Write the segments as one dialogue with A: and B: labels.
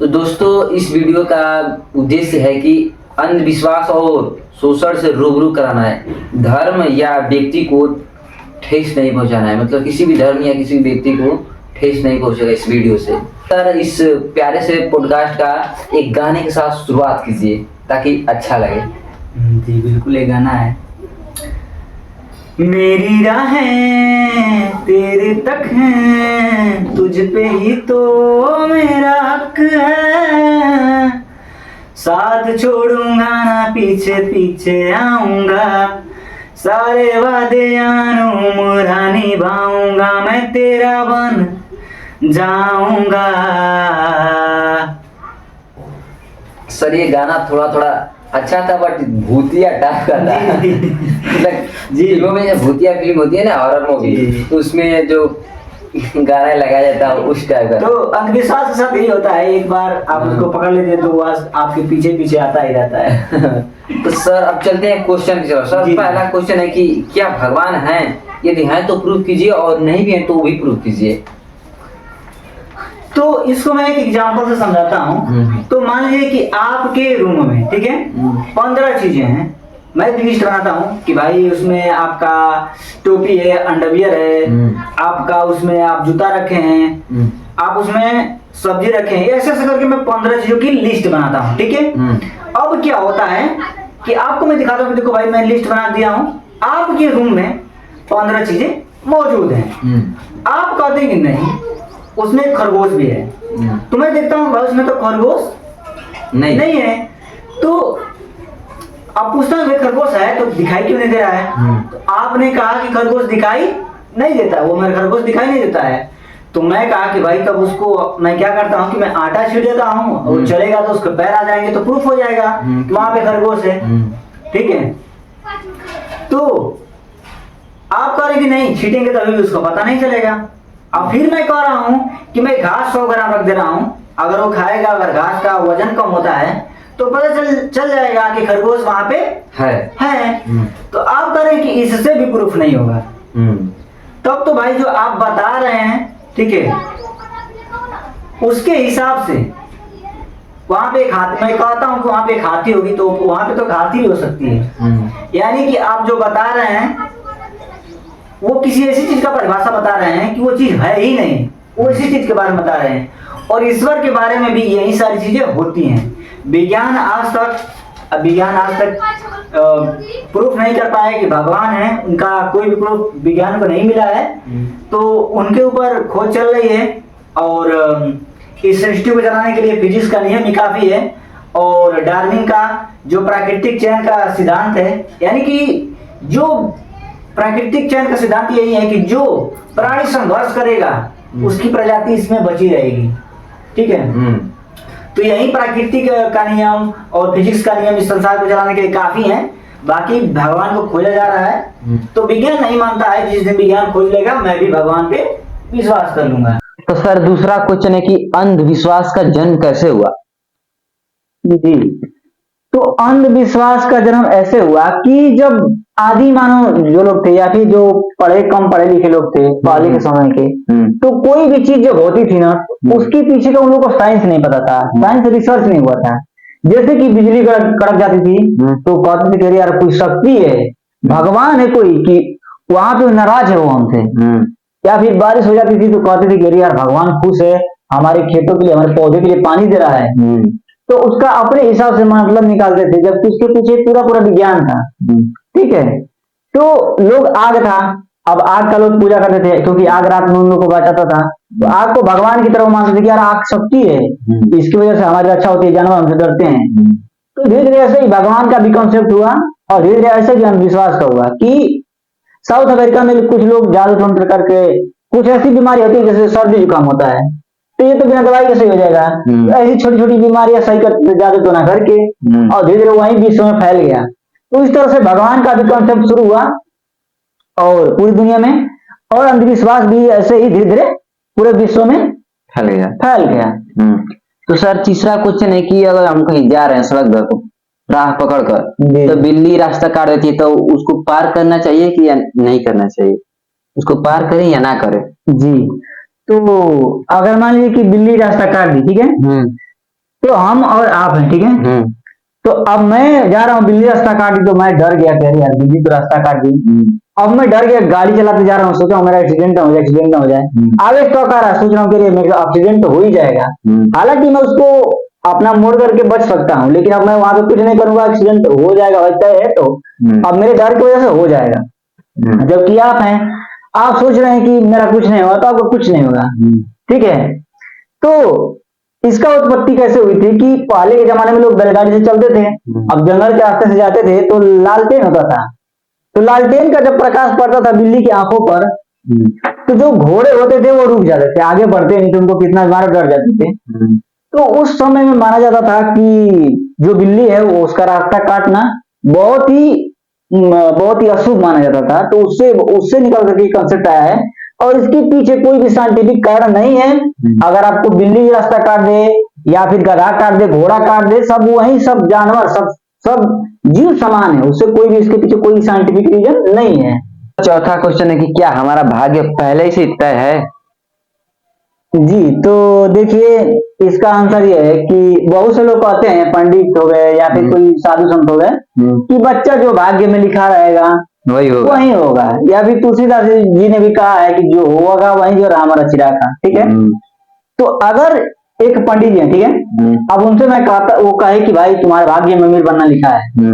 A: तो दोस्तों इस वीडियो का उद्देश्य है कि अंधविश्वास और शोषण से रूबरू कराना है। धर्म या व्यक्ति को ठेस नहीं पहुंचाना है, मतलब किसी भी धर्म या किसी भी व्यक्ति को ठेस नहीं पहुंचेगा इस वीडियो से। सर इस प्यारे से पॉडकास्ट का एक गाने के साथ शुरुआत कीजिए ताकि अच्छा लगे।
B: जी बिल्कुल, ये गाना है। मेरी राहें तेरे तक हैं, तुझ पे ही तो मेरा हक है। साथ छोड़ूंगा ना, पीछे पीछे आऊंगा, सारे वादे मुरा निभाऊंगा, मैं तेरा बन जाऊंगा।
A: सर ये गाना थोड़ा थोड़ा अच्छा था बट भूतिया टाइप का था। मतलब फिल्मों में जब भूतिया फिल्म होती है ना, हॉरर मूवी, तो उसमें जो गाना लगाया जाता है उस टाइप का।
B: तो अंधविश्वास के साथ यही होता है, एक बार आप उसको पकड़ लेते हैं तो वो आपके पीछे पीछे आता ही रहता है।
A: तो सर अब चलते हैं क्वेश्चन की तरफ। सर पहला क्वेश्चन है कि क्या भगवान है? यदि है तो प्रूफ कीजिए, और नहीं भी है तो भी प्रूफ कीजिए।
B: तो इसको मैं एक एग्जांपल से समझाता हूँ। तो मान लीजिए कि आपके रूम में, ठीक है, 15 चीजें हैं। मैं एक लिस्ट बनाता हूँ कि भाई उसमें आपका टोपी है, अंडरवियर है, आपका उसमें आप जूता रखे हैं, आप उसमें सब्जी रखे हैं, ऐसे ऐसे करके मैं 15 चीजों की लिस्ट बनाता हूँ, ठीक है। अब क्या होता है कि आपको मैं दिखाता हूँ, देखो भाई मैं लिस्ट बना दिया हूँ, आपके रूम में 15 चीजें मौजूद हैं। आप कहते हैं कि नहीं उसमें एक खरगोश भी है, तो मैं देखता हूँ भाई उसमें तो खरगोश नहीं है। तो आप पूछता हूँ खरगोश है तो दिखाई क्यों नहीं दे रहा है? तो आपने कहा कि खरगोश दिखाई नहीं देता, वो मेरा खरगोश दिखाई नहीं देता है। तो मैं कहा कि भाई तब उसको मैं क्या करता हूँ कि मैं आटा छीट देता हूँ, वो चलेगा तो उसके पैर आ जाएंगे तो प्रूफ हो जाएगा कि वहां पे खरगोश है, ठीक है। तो आप कह रहे कि नहीं छीटेंगे तभी भी उसको पता नहीं चलेगा। अब फिर मैं कह रहा हूँ कि मैं घास 100 ग्राम रख दे रहा हूँ, अगर वो खाएगा, अगर घास का वजन कम होता है तो पता चल जाएगा कि खरगोश वहां पे है। तो आप कह रहे हैं कि इससे भी प्रूफ नहीं होगा। तब तो भाई जो आप बता रहे हैं, ठीक है, उसके हिसाब से वहां पे एक हाथी, मैं कहता हूँ कि वहां पे एक हाथी होगी तो वहां पे तो हाथी भी हो सकती है। यानी कि आप जो बता रहे हैं वो किसी ऐसी चीज का परिभाषा बता रहे हैं कि वो चीज है ही नहीं, वो इसी चीज के बारे में बता रहे हैं। और ईश्वर के बारे में भी यही सारी चीजें होती हैं। विज्ञान आज तक प्रूफ नहीं कर पाया कि भगवान है, उनका कोई भी प्रूफ विज्ञान को नहीं मिला है। तो उनके ऊपर खोज चल रही है, और इस सृष्टि को चलाने के लिए फिजिक्स का नियम ही काफी है, और डार्विन का जो प्राकृतिक चयन का सिद्धांत है, यानी कि जो प्राकृतिक चयन का सिद्धांत यही है कि जो प्राणी संघर्ष करेगा उसकी प्रजाति इसमें बची रहेगी, ठीक है। तो यही प्राकृतिक का नियम और फिजिक्स का नियम इस संसार को चलाने के लिए काफी है। बाकी भगवान को खोजा जा रहा है, तो विज्ञान नहीं मानता है। जिस दिन विज्ञान खोज लेगा मैं भी भगवान पे विश्वास कर लूंगा।
A: तो सर दूसरा क्वेश्चन है कि अंधविश्वास का जन्म कैसे हुआ?
B: जी, तो अंधविश्वास का जन्म ऐसे हुआ कि जब आदि मानव जो लोग थे, या फिर जो कम पढ़े लिखे लोग थे पहले के समय के, तो कोई भी चीज जो होती थी ना, उसके पीछे का उन लोगों को साइंस नहीं पता था, साइंस रिसर्च नहीं हुआ था। जैसे कि बिजली कड़क जाती थी तो कहते थे कि यार कोई शक्ति है, भगवान है कोई, कि वहां पे नाराज है वो हमसे। या फिर बारिश हो जाती थी तो कहते थे कि यार भगवान खुश है, हमारे खेतों के लिए, हमारे पौधे के लिए पानी दे रहा है। तो उसका अपने हिसाब से मतलब निकालते थे, जबकि उसके पीछे पूरा विज्ञान था, ठीक है। तो लोग आग था, अब आग का लोग पूजा करते थे क्योंकि आग रात में उन लोगों को बचाता था। तो आग को भगवान की तरफ मानते थे कि यार आग शक्ति है, इसकी वजह से हमारी रक्षा होती है, जानवर हमसे डरते हैं। तो धीरे धीरे ऐसे ही भगवान का भी कॉन्सेप्ट हुआ, और धीरे धीरे ऐसे भी अंधविश्वास का हुआ कि साउथ अमेरिका में कुछ लोग जादू तंत्र करके, कुछ ऐसी बीमारी होती है जैसे सर्दी जुकाम होता है, तो ये तो बिना दवाई के सही हो जाएगा। तो ऐसी छोटी छोटी बीमारियां सही कर जादू टोना करके, और धीरे धीरे वही विश्व में फैल गया। तो इस तरह से भगवान का भी कॉन्सेप्ट शुरू हुआ और पूरी दुनिया में, और अंधविश्वास भी ऐसे ही धीरे धीरे पूरे विश्व में फैल गया।
A: तो सर तीसरा क्वेश्चन है कि अगर हम कहीं जा रहे हैं सड़क पर राह पकड़कर, तो बिल्ली रास्ता काट देती है, तो उसको पार करना चाहिए कि या नहीं करना चाहिए? उसको पार करें या ना करें?
B: जी, तो अगर मान लीजिए कि बिल्ली रास्ता काट दी, ठीक है, तो हम और आप हैं, ठीक है। तो अब मैं जा रहा हूँ, बिल्ली रास्ता काटी तो मैं डर गया, कह रही यार बिल्ली तो रास्ता काट दी। अब मैं डर गया, गाड़ी चलाते जा रहा हूँ, सोचा हूँ मेरा एक्सीडेंट ना हो जाए, एक्सीडेंट ना हो जाए। आगे स्टॉक आ रहा है, सोच रहा हूँ कि मेरा एक्सीडेंट तो हो ही जाएगा। हालांकि मैं उसको अपना मोड़ करके बच सकता हूँ, लेकिन अब मैं वहां पे कुछ नहीं करूंगा, एक्सीडेंट हो जाएगा, होता है तो अब मेरे डर की वजह से हो जाएगा। जबकि आप हैं, आप सोच रहे हैं कि मेरा कुछ नहीं होगा, तो आपको कुछ नहीं होगा, ठीक है। तो इसका उत्पत्ति कैसे हुई थी कि पहले के जमाने में लोग बैलगाड़ी से चलते थे, अब जंगल के रास्ते से जाते थे तो लालटेन होता था। तो लालटेन का जब प्रकाश पड़ता था बिल्ली की आंखों पर, तो जो घोड़े होते थे वो रुक जाते थे, आगे बढ़ते नहीं, तो उनको कितना मारो डर जाते थे। तो उस समय में माना जाता था कि जो बिल्ली है वो उसका रास्ता काटना बहुत ही अशुभ माना जाता था। तो उससे उससे निकल करके कंसेप्ट आया है, और इसके पीछे कोई भी साइंटिफिक कारण नहीं है। अगर आपको बिल्ली रास्ता काट दे या फिर गधा काट दे, घोड़ा काट दे, सब वही सब जानवर, सब सब जीव समान है, उससे कोई भी इसके पीछे कोई साइंटिफिक रीजन नहीं है।
A: चौथा क्वेश्चन है कि क्या हमारा भाग्य पहले ही से तय है?
B: जी, तो देखिए इसका आंसर ये है कि बहुत से लोग कहते हैं, पंडित हो गए या फिर कोई साधु संत हो गए, कि बच्चा जो भाग्य में लिखा रहेगा वही होगा, या फिर तुलसीदास जी ने भी कहा है कि जो होगा वही जो राम रचिरा का, ठीक है। तो अगर एक पंडित जी है, ठीक है, अब उनसे मैं कहता, वो कहे कि भाई तुम्हारे भाग्य में अमीर बनना लिखा है,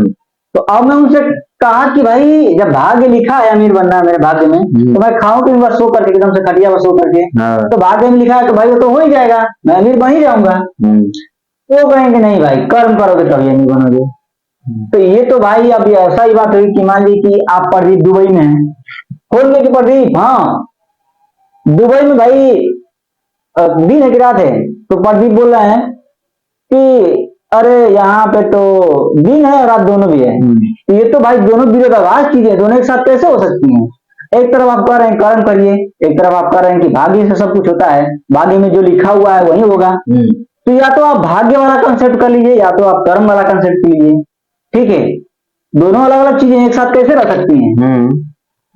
B: तो अब मैं उनसे कहा कि भाई जब भाग्य लिखा है अमीर बनना मेरे भाग्य में, तो मैं खाऊं कि बस सो करके एकदम से खटिया बस सो करके, तो भाग्य में लिखा है तो भाई वो तो हो ही जाएगा, मैं अमीर बन ही जाऊंगा। तो वो कहेंगे नहीं भाई, कर्म करोगे तभी अमीर बनोगे। तो ये तो भाई अब ऐसा ही बात हुई कि मान ली कि आप प्रदीप दुबई में हैं, खोल के कि प्रदीप, हाँ दुबई में भाई दिन है कि रात है, तो प्रदीप बोल रहे हैं कि अरे यहाँ पे तो दिन है रात दोनों भी है। ये तो भाई दोनों विरोधाभास चीजें, दोनों एक साथ कैसे हो सकती हैं? एक तरफ आप कह रहे हैं कर्म करिए, एक तरफ आप कह रहे हैं कि भाग्य से सब कुछ होता है, भाग्य में जो लिखा हुआ है वही होगा। तो या तो आप भाग्य वाला कंसेप्ट कर लीजिए या तो आप कर्म वाला कंसेप्ट कर लीजिए, ठीक है। दोनों अलग अलग चीजें एक साथ कैसे रह सकती हैं?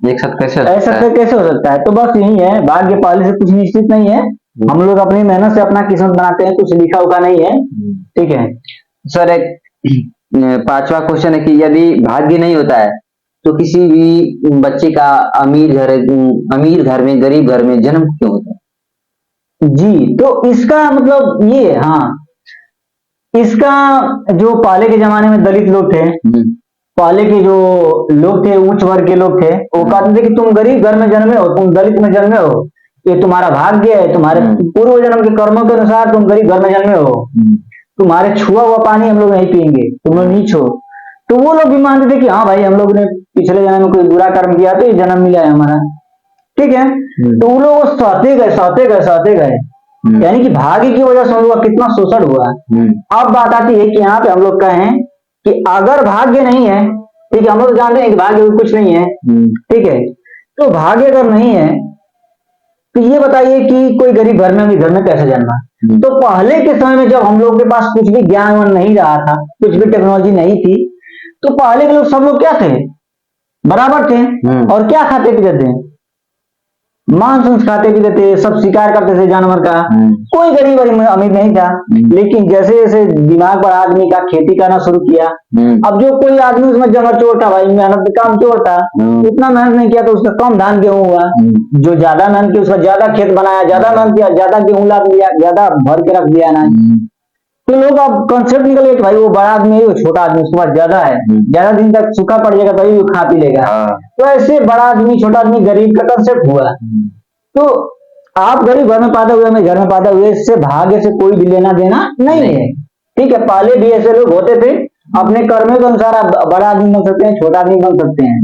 A: एक साथ कैसे
B: ऐसा कैसे हो सकता है? तो बस यही है, भाग्य पहले से कुछ निश्चित नहीं है, हम लोग अपनी मेहनत से अपना किस्मत बनाते हैं, कुछ लिखा उखा नहीं है, ठीक है।
A: सर एक पांचवा क्वेश्चन है कि यदि भाग्य नहीं होता है तो किसी भी बच्चे का अमीर घर में गरीब घर में जन्म क्यों होता है?
B: जी, तो इसका मतलब ये, हाँ इसका जो पहले के जमाने में दलित लोग थे, पहले के जो लोग थे उच्च वर्ग के लोग थे, वो कहते थे कि तुम गरीब घर में जन्मे हो, तुम दलित में जन्मे हो, ये तुम्हारा भाग्य है, तुम्हारे पूर्व जन्म के कर्मों के अनुसार तुम गरीब घर में जन्मे हो, तुम्हारे छुआ हुआ पानी हम लोग नहीं पिएंगे, तुम लोग नीच हो। तो वो लोग भी मानते थे कि हाँ भाई हम लोग ने पिछले जन्म में कोई बुरा कर्म किया तो ये जन्म मिला है हमारा, ठीक है। तो वो लोग सहते गए, यानी कि भाग्य की वजह से हम लोग का कितना शोषण हुआ। अब बात आती है कि यहाँ पे हम लोग कहें कि अगर भाग्य नहीं है, ठीक है, हम लोग जानते हैं कि भाग्य कुछ नहीं है, ठीक है, तो भाग्य अगर नहीं है तो ये बताइए कि कोई गरीब घर में भी घर में कैसे जन्मा? तो पहले के समय में जब हम लोग के पास कुछ भी ज्ञान नहीं रहा था, कुछ भी टेक्नोलॉजी नहीं थी, तो पहले के लोग सब लोग क्या थे? बराबर थे, और क्या खाते पीते थे? मांस खाते पीते थे, सब शिकार करते थे जानवर का, कोई गरीब अमीर नहीं था। लेकिन जैसे जैसे दिमाग पर आदमी का खेती करना शुरू किया, अब जो कोई आदमी उसमें जमर चोर था भाई, मेहनत काम चोर था, उतना मेहनत नहीं किया तो उसका कम धान गेहूं हुआ, जो ज्यादा मेहनत किया उसका ज्यादा खेत बनाया, ज्यादा मेहनत किया ज्यादा गेहूं लाद लिया, ज्यादा भर के रख दिया ना। तो लोग अब कंसेप्ट निकल गया कि भाई वो बड़ा आदमी है, वो छोटा आदमी, उसके पास ज्यादा है, ज्यादा दिन तक सूखा पड़ जाएगा तभी वो खा पी लेगा। तो ऐसे बड़ा आदमी छोटा आदमी गरीब का कंसेप्ट हुआ। तो आप गरीब घर में पैदा हुए, मैं घर में पैदा हुए, इससे भाग्य से कोई भी लेना देना नहीं है, ठीक है। पहले भी ऐसे लोग होते थे, अपने कर्मों के अनुसार आप बड़ा आदमी बन सकते हैं, छोटा आदमी बन सकते हैं,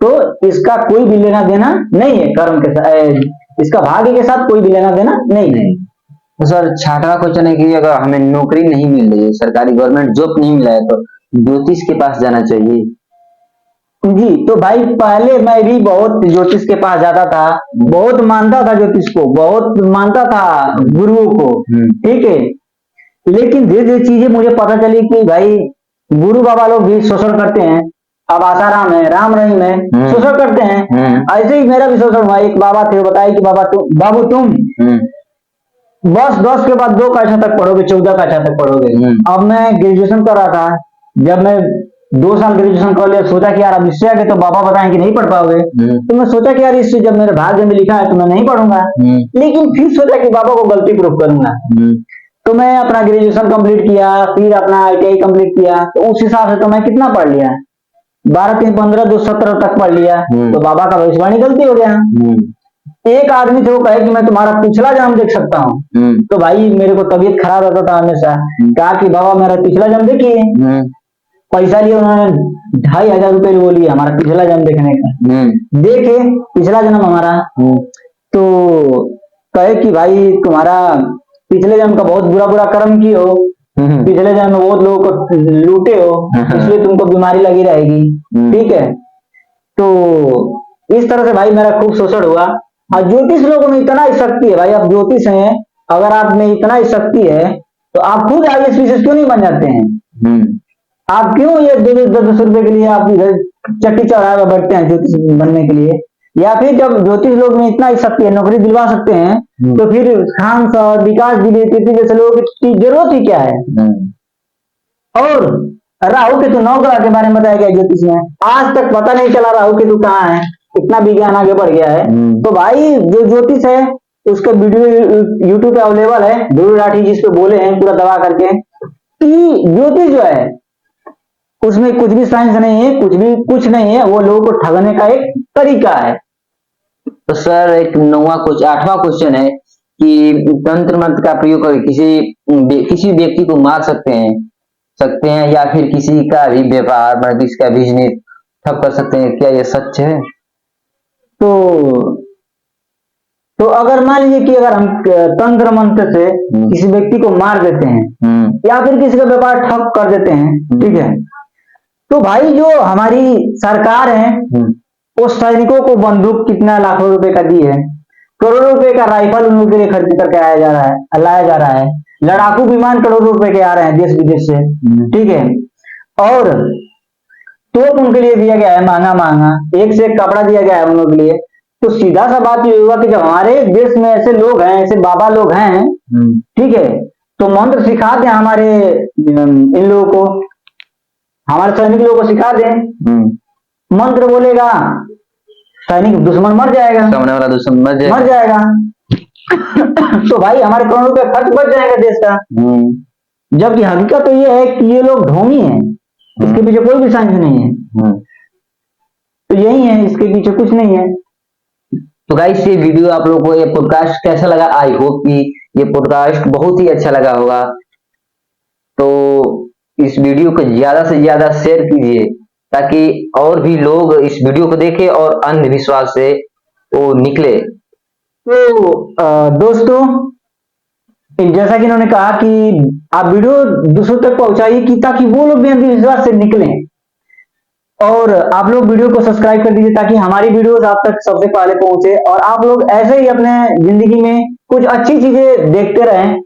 B: तो इसका कोई भी लेना देना नहीं है कर्म के साथ, इसका भाग्य के साथ कोई भी लेना देना नहीं है।
A: तो सर छठवां क्वेश्चन है कि अगर हमें नौकरी नहीं मिल रही है, सरकारी गवर्नमेंट जॉब नहीं मिला है, तो ज्योतिष के पास जाना चाहिए?
B: जी, तो भाई पहले मैं भी बहुत ज्योतिष के पास जाता था, बहुत मानता था ज्योतिष को, बहुत मानता था गुरुओं को, ठीक है। लेकिन धीरे धीरे चीजें मुझे पता चली कि भाई गुरु बाबा लोग भी शोषण करते हैं। अब आसाराम है, राम रहीम है, शोषण करते हैं। ऐसे ही मेरा भी शोषण हुआ। एक बाबा थे, बताया कि बाबू तुम बस 10 के बाद 2 कक्षा तक पढ़ोगे, 14 कक्षा तक पढ़ोगे। अब मैं ग्रेजुएशन कर रहा था, जब मैं 2 साल ग्रेजुएशन कर लिया, सोचा कि यार अब इससे आगे तो बाबा बताएं कि नहीं पढ़ पाओगे, तो मैं सोचा कि यार इससे जब मेरे भाग्य में लिखा है तो मैं नहीं पढ़ूंगा। लेकिन फिर सोचा कि बाबा को गलती प्रूफ करूंगा, तो मैं अपना ग्रेजुएशन कंप्लीट किया, फिर अपना ITI कंप्लीट किया। तो उस हिसाब से तो मैं कितना पढ़ लिया, 12 3 15 2 17 तक पढ़ लिया। तो बाबा का भविष्यवाणी गलती हो गया। एक आदमी थे, वो कहे कि मैं तुम्हारा पिछला जन्म देख सकता हूँ। तो भाई मेरे को तबीयत खराब रहता था हमेशा, कहा कि बाबा मेरा पिछला जन्म देखिए। पैसा लिया उन्होंने, 2500 रुपये वो लिए हमारा पिछला जन्म देखने का। देखे पिछला जन्म हमारा, तो कहे कि भाई तुम्हारा पिछले जन्म का बहुत बुरा बुरा कर्म किए हो, पिछले जन्म में बहुत लोगों को लूटे हो, इसलिए तुमको बीमारी लगी रहेगी। ठीक है, तो इस तरह से भाई मेरा खूब शोषण हुआ। और ज्योतिष लोगों में इतना ही शक्ति है भाई, आप ज्योतिष हैं, अगर आप में इतना ही शक्ति है तो आप खुद IAS विशेष क्यों नहीं बन जाते हैं? आप क्यों ये 10 रुपए के लिए आप इधर चट्टी चढ़ा बैठते हैं ज्योतिष बनने के लिए? या फिर जब ज्योतिष लोग में इतना ही शक्ति है, नौकरी दिलवा सकते हैं, तो फिर खान सर, विकास द्विवेदी जैसे लोगों की जरूरत ही क्या है? और राहु केतु 9 ग्रह के बारे में बताया गया ज्योतिष में, आज तक पता नहीं चला राहु केतु कहाँ है, इतना विज्ञान आगे बढ़ गया है। तो भाई जो ज्योतिष है उसका वीडियो YouTube पे अवेलेबल है, ध्रुव राठी जिस पे बोले हैं पूरा दबा करके कि ज्योतिष जो है उसमें कुछ भी साइंस नहीं है, कुछ नहीं है, वो लोगों को ठगने का एक तरीका है।
A: तो सर एक 8वां क्वेश्चन है कि तंत्र मंत्र का प्रयोग करके किसी व्यक्ति को मार सकते हैं या फिर किसी का भी व्यापार मतलब किसी का बिजनेस ठप कर सकते हैं, क्या ये सच है?
B: तो अगर मान लीजिए कि अगर हम तंत्र मंत्र से किसी व्यक्ति को मार देते हैं या फिर किसी का व्यापार ठप कर देते हैं, ठीक है, तो भाई जो हमारी सरकार है वो सैनिकों को बंदूक कितना लाखों रुपए का दी है, करोड़ों रुपए का राइफल उन लोगों के लिए खरीद करके लाया जा रहा है, लड़ाकू विमान करोड़ों रुपए के आ रहे हैं देश विदेश से, ठीक है, और तोप उनके लिए दिया गया है महंगा, एक से एक कपड़ा दिया गया है उन लोगों के लिए। तो सीधा सा बात ये हुआ कि जब हमारे देश में ऐसे लोग हैं, ऐसे बाबा लोग हैं, ठीक है, तो मंत्र सिखा दें हमारे इन लोगों को, हमारे सैनिक लोगों को सिखा दें, मंत्र बोलेगा सैनिक दुश्मन मर जाएगा,
A: सामने वाला दुश्मन
B: मर जाएगा। तो भाई हमारे करोड़ों रुपए खर्च बच जाएगा देश का। जबकि हकीकत तो ये है कि ये लोग ढोंगी हैं, इसके पीछे कोई भी साइंस नहीं है। तो यही है, इसके पीछे कुछ नहीं है।
A: तो गाइस ये वीडियो आप लोगों को, ये पॉडकास्ट कैसा लगा? आई होप कि ये पॉडकास्ट बहुत ही अच्छा लगा होगा। तो इस वीडियो को ज्यादा से ज्यादा शेयर कीजिए ताकि और भी लोग इस वीडियो को देखें और अंधविश्वास से वो निकले।
B: तो दोस्तों, जैसा कि इन्होंने कहा कि आप वीडियो दूसरों तक पहुंचाइए कि ताकि वो लोग भी अंधविश्वास से निकलें, और आप लोग वीडियो को सब्सक्राइब कर दीजिए ताकि हमारी वीडियोस आप तक सबसे पहले पहुंचे, और आप लोग ऐसे ही अपने जिंदगी में कुछ अच्छी चीजें देखते रहें।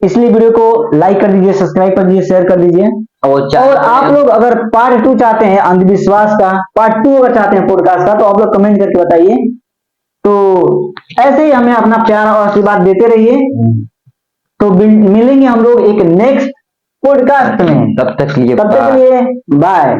B: इसलिए वीडियो को लाइक कर दीजिए, सब्सक्राइब कर दीजिए, शेयर कर दीजिए। और आप लोग अगर पार्ट 2 चाहते हैं अंधविश्वास का, पार्ट 2 अगर चाहते हैं पॉडकास्ट का, तो आप लोग कमेंट करके बताइए। तो ऐसे ही हमें अपना प्यार और आशीर्वाद देते रहिए। तो मिलेंगे हम लोग एक नेक्स्ट पॉडकास्ट में,
A: तब तक के लिए
B: बाय।